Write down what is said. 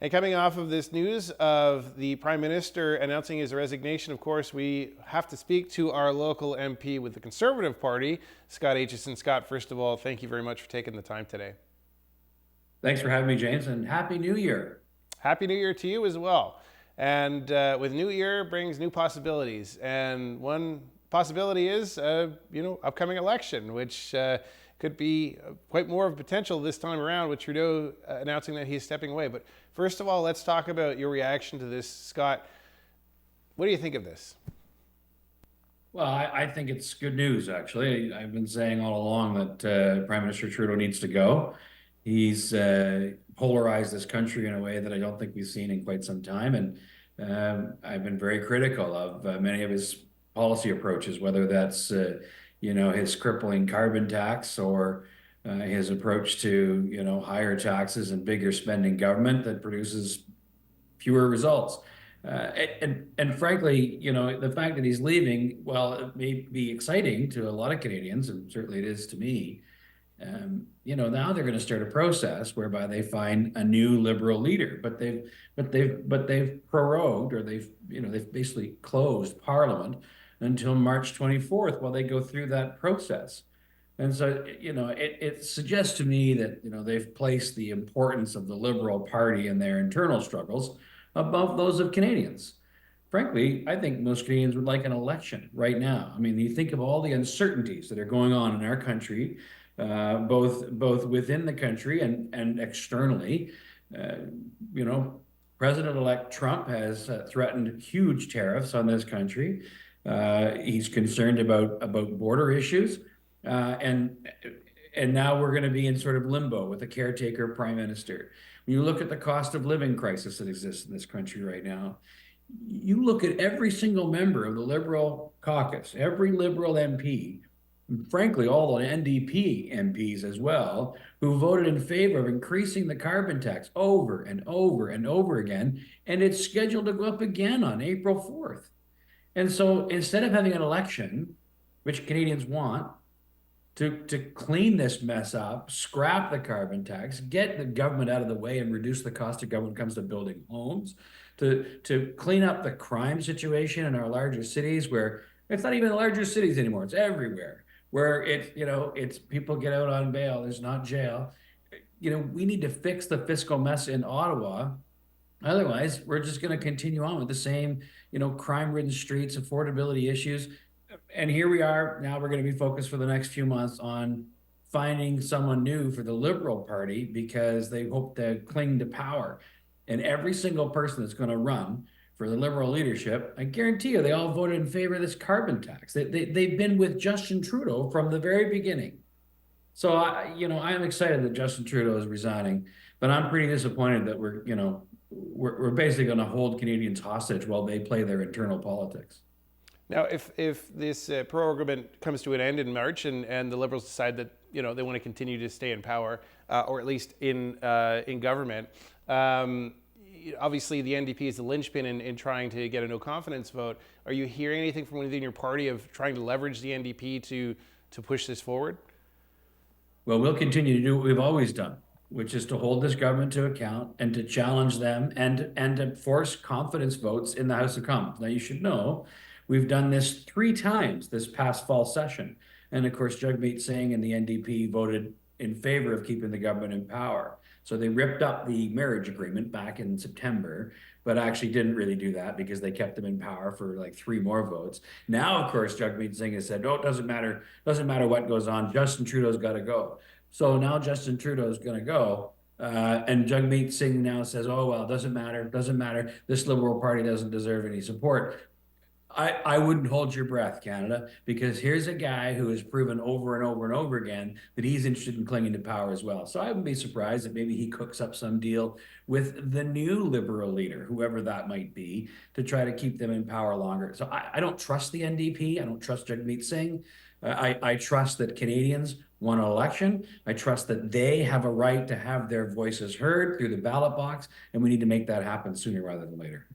And coming off of this news of the Prime Minister announcing his resignation, of course, we have to speak to our local MP with the Conservative Party, Scott Aitchison. Scott, first of all, thank you very much for taking the time today. Thanks for having me, James, and Happy New Year. Happy New Year to you as well. And with New Year brings new possibilities. And one possibility is, upcoming election, which could be quite more of potential this time around with Trudeau announcing that he's stepping away. But first of all, let's talk about your reaction to this. Scott, what do you think of this? Well, I think it's good news, actually. I've been saying all along that Prime Minister Trudeau needs to go. He's polarized this country in a way that I don't think we've seen in quite some time. And I've been very critical of many of his policy approaches, whether that's, his crippling carbon tax or his approach to, higher taxes and bigger spending government that produces fewer results. And frankly, the fact that he's leaving, well, it may be exciting to a lot of Canadians, and certainly it is to me. Now they're going to start a process whereby they find a new Liberal leader, but they've prorogued, or they've basically closed Parliament until March 24th while they go through that process. And so, it suggests to me that, they've placed the importance of the Liberal Party and their internal struggles above those of Canadians. Frankly, I think most Canadians would like an election right now. I mean, you think of all the uncertainties that are going on in our country, both within the country and externally. President-elect Trump has threatened huge tariffs on this country. He's concerned about border issues, and now we're going to be in sort of limbo with a caretaker prime minister. When you look at the cost of living crisis that exists in this country right now, you look at every single member of the Liberal caucus, every Liberal MP, frankly, all the NDP MPs as well, who voted in favor of increasing the carbon tax over and over and over again, and it's scheduled to go up again on April 4th. And so instead of having an election, which Canadians want, to clean this mess up, scrap the carbon tax, get the government out of the way and reduce the cost of government when it comes to building homes, to clean up the crime situation in our larger cities, where it's not even the larger cities anymore, it's everywhere, where it's people get out on bail, there's not jail. We need to fix the fiscal mess in Ottawa. Otherwise, we're just going to continue on with the same, crime-ridden streets, affordability issues. And here we are, now we're going to be focused for the next few months on finding someone new for the Liberal Party because they hope to cling to power. And every single person that's going to run for the Liberal leadership, I guarantee you, they all voted in favor of this carbon tax. They've been with Justin Trudeau from the very beginning. So, I'm excited that Justin Trudeau is resigning, but I'm pretty disappointed that we're basically going to hold Canadians hostage while they play their internal politics. Now, if this pro-agreement comes to an end in March and the Liberals decide that they want to continue to stay in power, or at least in government, obviously the NDP is the linchpin in trying to get a no confidence vote. Are you hearing anything from within your party of trying to leverage the NDP to push this forward? Well, we'll continue to do what we've always done, which is to hold this government to account and to challenge them and to force confidence votes in the House of Commons. Now, you should know we've done this 3 times this past fall session. And of course, Jagmeet Singh and the NDP voted in favor of keeping the government in power. So they ripped up the marriage agreement back in September, but actually didn't really do that because they kept them in power for like 3 more votes. Now, of course, Jagmeet Singh has said, no, it doesn't matter what goes on. Justin Trudeau's got to go. So now Justin Trudeau's going to go. And Jagmeet Singh now says, oh, well, it doesn't matter. This Liberal Party doesn't deserve any support. I wouldn't hold your breath, Canada, because here's a guy who has proven over and over and over again that he's interested in clinging to power as well. So I wouldn't be surprised if maybe he cooks up some deal with the new Liberal leader, whoever that might be, to try to keep them in power longer. So I don't trust the NDP. I don't trust Jagmeet Singh. I trust that Canadians won an election. I trust that they have a right to have their voices heard through the ballot box, and we need to make that happen sooner rather than later.